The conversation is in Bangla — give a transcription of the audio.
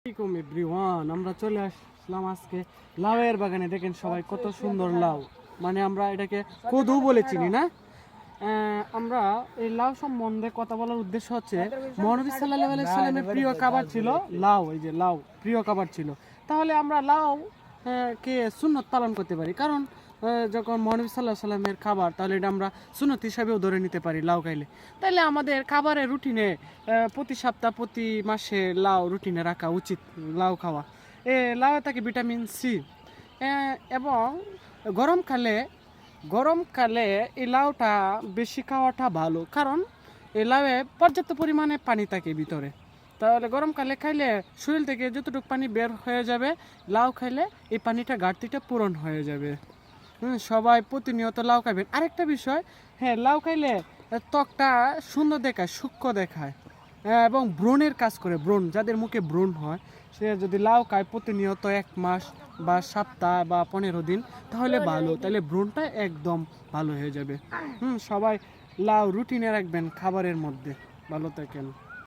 আসসালামু আলাইকুম এভরিওয়ান, আমরা চলে আসলাম আজকে লাউয়ের বাগানে। দেখেন সবাই কত সুন্দর লাউ, মানে আমরা এটাকে কদু বলে চিনি না। আমরা এই লাউ সম্বন্ধে কথা বলার উদ্দেশ্য হচ্ছে, মহানবী সাল্লাল্লাহু আলাইহি সাল্লামের প্রিয় খাবার ছিল লাউ। এই যে লাউ প্রিয় খাবার ছিল, তাহলে আমরা লাউ কে সুন্নত পালন করতে পারি। কারণ যখন মহানবী সাল্লাল্লাহু আলাইহি সাল্লামের খাবার, তাহলে এটা আমরা সুন্নত হিসাবেও ধরে নিতে পারি লাউ খাইলে। তাইলে আমাদের খাবারের রুটিনে প্রতি সপ্তাহ প্রতি মাসে লাউ রুটিনে রাখা উচিত। লাউ খাওয়া, লাউয়ে থাকে ভিটামিন সি। এবং গরমকালে গরমকালে এই লাউটা বেশি খাওয়াটা ভালো, কারণ এই লাউয়ে পর্যাপ্ত পরিমাণে পানি থাকে ভিতরে। তাহলে গরমকালে খাইলে শরীর থেকে যতটুকু পানি বের হয়ে যাবে, লাউ খাইলে এই পানিটা ঘাটতিটা পূরণ হয়ে যাবে। সবাই প্রতিনিয়ত লাউ খাবেন। আরেকটা বিষয়, হ্যাঁ, লাউ খাইলে ত্বকটা সুন্দর দেখায়, সূক্ষ্ম দেখায়, এবং ব্রণের কাজ করে। ব্রণ, যাদের মুখে ব্রণ হয়, সে যদি লাউ খায় প্রতিনিয়ত 1 মাস বা সপ্তাহ বা 15 দিন, তাহলে ভালো, তাহলে ব্রণটা একদম ভালো হয়ে যাবে। সবাই লাউ রুটিনে রাখবেন খাবারের মধ্যে। ভালো থাকেন।